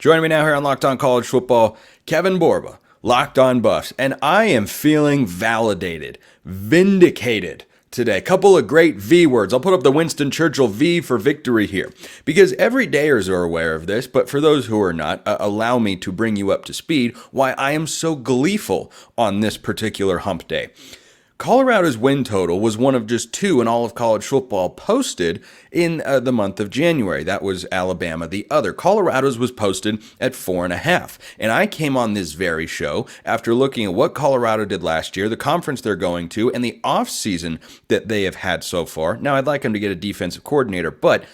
Joining me now here on Locked On College Football, Kevin Borba, Locked On Buffs, and I am feeling validated, vindicated today. A couple of great V words. I'll put up the Winston Churchill V for victory here, because everydayers are aware of this, but for those who are not, allow me to bring you up to speed why I am so gleeful on this particular hump day. Colorado's win total was one of just two in all of college football posted in the month of January. That was Alabama. The other, Colorado's, was posted at 4.5. And I came on this very show after looking at what Colorado did last year, the conference they're going to, and the offseason that they have had so far. Now, I'd like them to get a defensive coordinator, but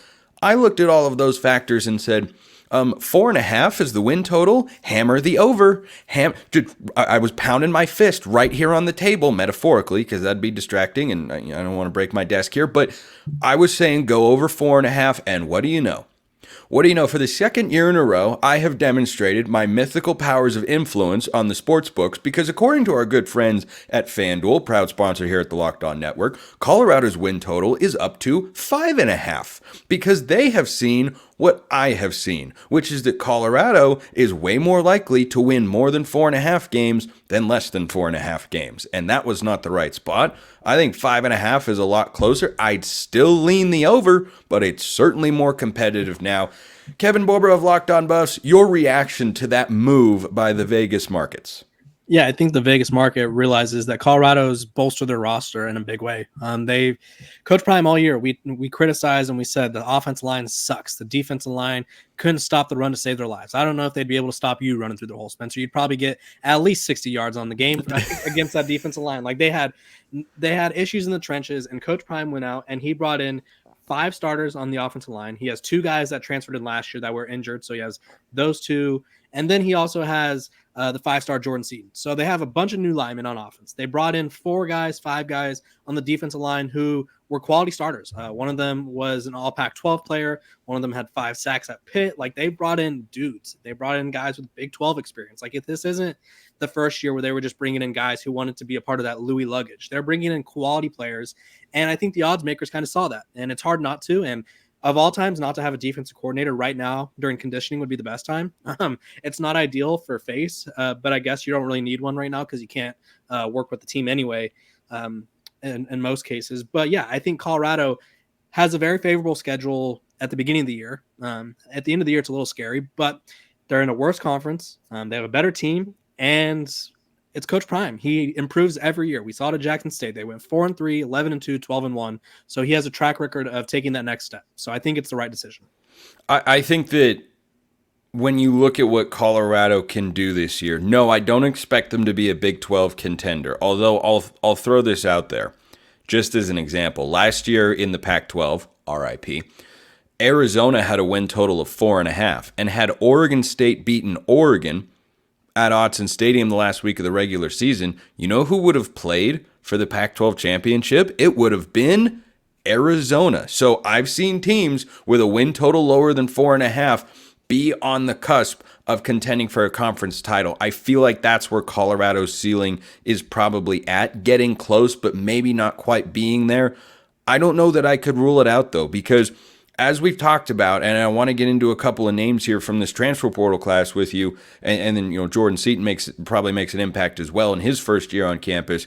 I looked at all of those factors and said, 4.5 is the win total. Hammer the over. I was pounding my fist right here on the table, metaphorically, because that'd be distracting, and I don't want to break my desk here. But I was saying go over 4.5, and what do you know? What do you know? For the second year in a row, I have demonstrated my mythical powers of influence on the sports books because according to our good friends at FanDuel, proud sponsor here at the Locked On Network, Colorado's win total is up to 5.5 because they have seen what I have seen, which is that Colorado is way more likely to win more than 4.5 games than less than 4.5 games. And that was not the right spot. I think 5.5 is a lot closer. I'd still lean the over, but it's certainly more competitive now. Kevin Borba of Locked On Buffs, your reaction to that move by the Vegas markets? Yeah, I think the Vegas market realizes that Colorado's bolstered their roster in a big way. They Coach Prime all year. We criticized and we said the offensive line sucks. The defensive line couldn't stop the run to save their lives. I don't know if they'd be able to stop you running through the hole, Spencer. You'd probably get at least 60 yards on the game against that defensive line. Like they had issues in the trenches, and Coach Prime went out and he brought in 5 starters on the offensive line. He has 2 guys that transferred in last year that were injured, so he has those 2, and then he also has the 5-star Jordan Seaton. So they have a bunch of new linemen on offense. They brought in 4 guys, 5 guys on the defensive line who were quality starters. One of them was an all Pac-12 player. One of them had 5 sacks at Pitt. Like they brought in dudes. They brought in guys with Big 12 experience. Like if this isn't the first year where they were just bringing in guys who wanted to be a part of that Louis luggage. They're bringing in quality players. And I think the odds makers kind of saw that. And it's hard not to. And of all times, not to have a defensive coordinator right now during conditioning would be the best time. It's not ideal for face, but I guess you don't really need one right now because you can't work with the team anyway in most cases. But yeah, I think Colorado has a very favorable schedule at the beginning of the year. At the end of the year, it's a little scary, but they're in a worse conference. They have a better team, and it's Coach Prime. He improves every year. We saw it at Jackson State. They went 4-3, 11-2, 12-1. So he has a track record of taking that next step. So I think it's the right decision. I think that when you look at what Colorado can do this year, no, I don't expect them to be a Big 12 contender. Although I'll throw this out there just as an example. Last year in the Pac-12, RIP, Arizona had a win total of 4.5, and had Oregon State beaten Oregon at Autzen Stadium the last week of the regular season, you know who would have played for the Pac-12 championship? It would have been Arizona. So I've seen teams with a win total lower than 4.5 be on the cusp of contending for a conference title. I feel like that's where Colorado's ceiling is probably at, getting close, but maybe not quite being there. I don't know that I could rule it out, though, because as we've talked about, and I want to get into a couple of names here from this transfer portal class with you, and then Jordan Seaton probably makes an impact as well in his first year on campus.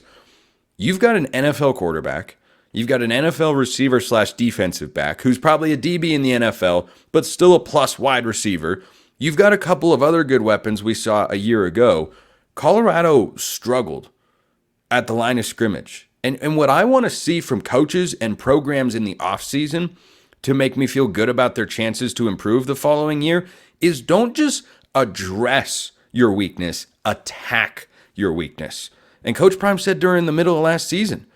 You've got an NFL quarterback, you've got an NFL receiver / defensive back who's probably a DB in the NFL, but still a plus wide receiver. You've got a couple of other good weapons we saw a year ago. Colorado struggled at the line of scrimmage, and what I want to see from coaches and programs in the offseason to make me feel good about their chances to improve the following year is don't just address your weakness, attack your weakness. And Coach Prime said during the middle of last season,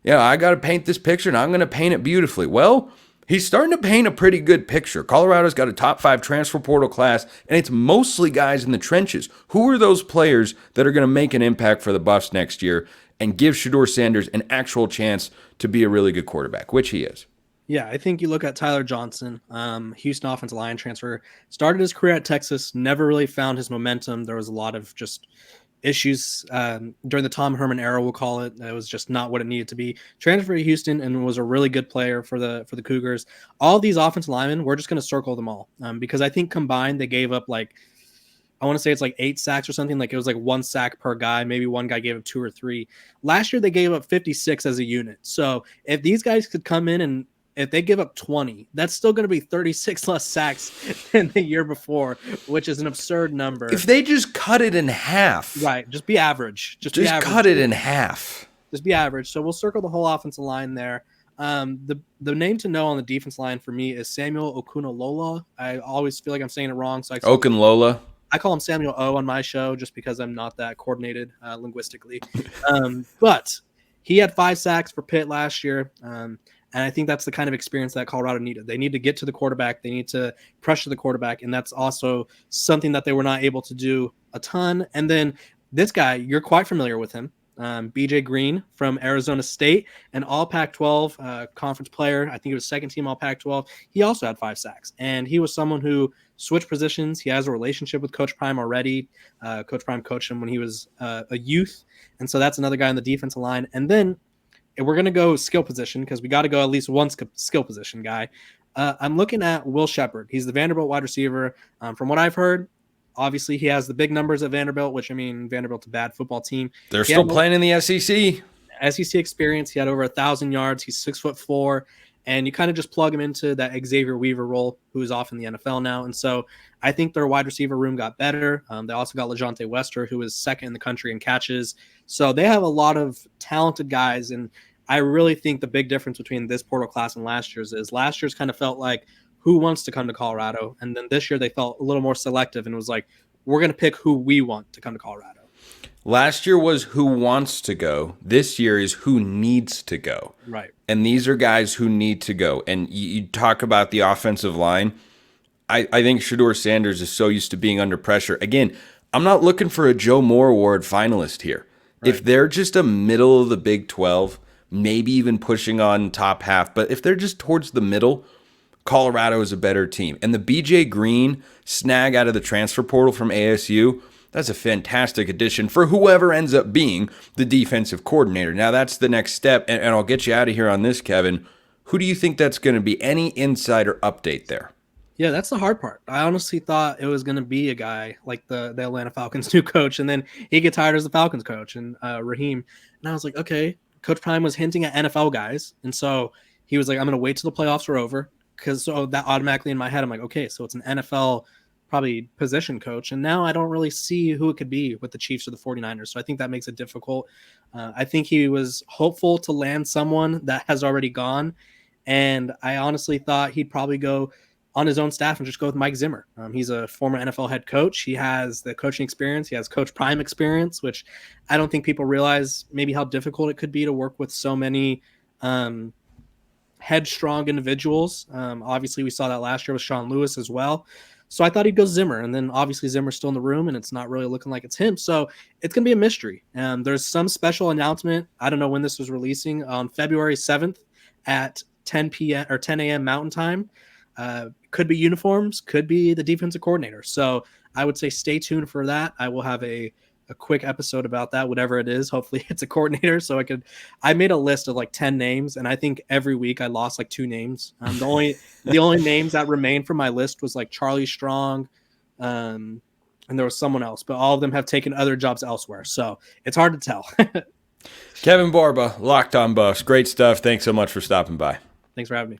I got to paint this picture and I'm going to paint it beautifully. Well, he's starting to paint a pretty good picture. Colorado's got a top 5 transfer portal class, and it's mostly guys in the trenches. Who are those players that are going to make an impact for the Buffs next year and give Deion Sanders an actual chance to be a really good quarterback, which he is? Yeah, I think you look at Tyler Johnson, Houston offensive line transfer, started his career at Texas, never really found his momentum. There was a lot of just issues during the Tom Herman era, we'll call it. It was just not what it needed to be. Transferred to Houston and was a really good player for the Cougars. All these offensive linemen, we're just going to circle them all because I think combined they gave up like, I want to say it's like 8 sacks or something. Like it was like 1 sack per guy. Maybe one guy gave up 2 or 3. Last year they gave up 56 as a unit. So if these guys could come in and if they give up 20, that's still going to be 36 less sacks than the year before, which is an absurd number. If they just cut it in half. Right. Just be average. Just be average. Cut it in half. Just be average. So we'll circle the whole offensive line there. The name to know on the defense line for me is Samuel Okunolola. I always feel like I'm saying it wrong. So Okunlola. I call him Samuel O on my show just because I'm not that coordinated linguistically. But he had 5 sacks for Pitt last year. And I think that's the kind of experience that Colorado needed. They need to get to the quarterback. They need to pressure the quarterback. And that's also something that they were not able to do a ton. And then this guy, you're quite familiar with him. BJ Green from Arizona State, an all Pac-12 conference player. I think he was second team all Pac-12. He also had 5 sacks. And he was someone who switched positions. He has a relationship with Coach Prime already. Coach Prime coached him when he was a youth. And so that's another guy on the defensive line. And then we're going to go skill position because we got to go at least one skill position guy. I'm looking at Will Shepherd. He's the Vanderbilt wide receiver. From what I've heard, obviously he has the big numbers at Vanderbilt, which I mean, Vanderbilt's a bad football team. They're still playing in the SEC. SEC experience. He had over 1,000 yards. He's 6'4", and you kind of just plug him into that Xavier Weaver role, who's off in the NFL now. And so I think their wide receiver room got better. They also got LeJontay Wester, who is second in the country in catches. So they have a lot of talented guys, and I really think the big difference between this portal class and last year's is last year's kind of felt like who wants to come to Colorado, and then this year they felt a little more selective and it was like, we're going to pick who we want to come to Colorado. Last year was who wants to go. This year is who needs to go. Right. And these are guys who need to go. And you talk about the offensive line. I think Shedeur Sanders is so used to being under pressure. Again, I'm not looking for a Joe Moore Award finalist here. Right. If they're just a middle of the Big 12, maybe even pushing on top half, but if they're just towards the middle, Colorado is a better team. And the BJ Green snag out of the transfer portal from ASU, that's a fantastic addition for whoever ends up being the defensive coordinator. Now that's the next step, and I'll get you out of here on this, Kevin. Who do you think that's going to be? Any insider update there? Yeah, that's the hard part. I honestly thought it was going to be a guy like the Atlanta Falcons new coach, and then he gets hired as the Falcons coach, and Raheem. And I was like, okay, Coach Prime was hinting at NFL guys, and so he was like, I'm going to wait till the playoffs are over, because so that automatically in my head, I'm like, okay, so it's an NFL probably position coach, and now I don't really see who it could be with the Chiefs or the 49ers, so I think that makes it difficult. I think he was hopeful to land someone that has already gone, and I honestly thought he'd probably go on his own staff and just go with Mike Zimmer. He's a former NFL head coach. He has the coaching experience. He has Coach Prime experience, which I don't think people realize maybe how difficult it could be to work with so many headstrong individuals. Obviously, we saw that last year with Sean Lewis as well. So I thought he'd go Zimmer, and then obviously Zimmer's still in the room, and it's not really looking like it's him. So it's going to be a mystery. There's some special announcement. I don't know when this was releasing on February 7th at 10 p.m. or 10 a.m. Mountain Time. Could be uniforms, could be the defensive coordinator. So I would say stay tuned for that. I will have a quick episode about that, whatever it is. Hopefully it's a coordinator. So I made a list of like 10 names, and I think every week I lost like 2 names. The only names that remained from my list was like Charlie Strong, and there was someone else, but all of them have taken other jobs elsewhere. So it's hard to tell. Kevin Borba, Locked On Buffs. Great stuff. Thanks so much for stopping by. Thanks for having me.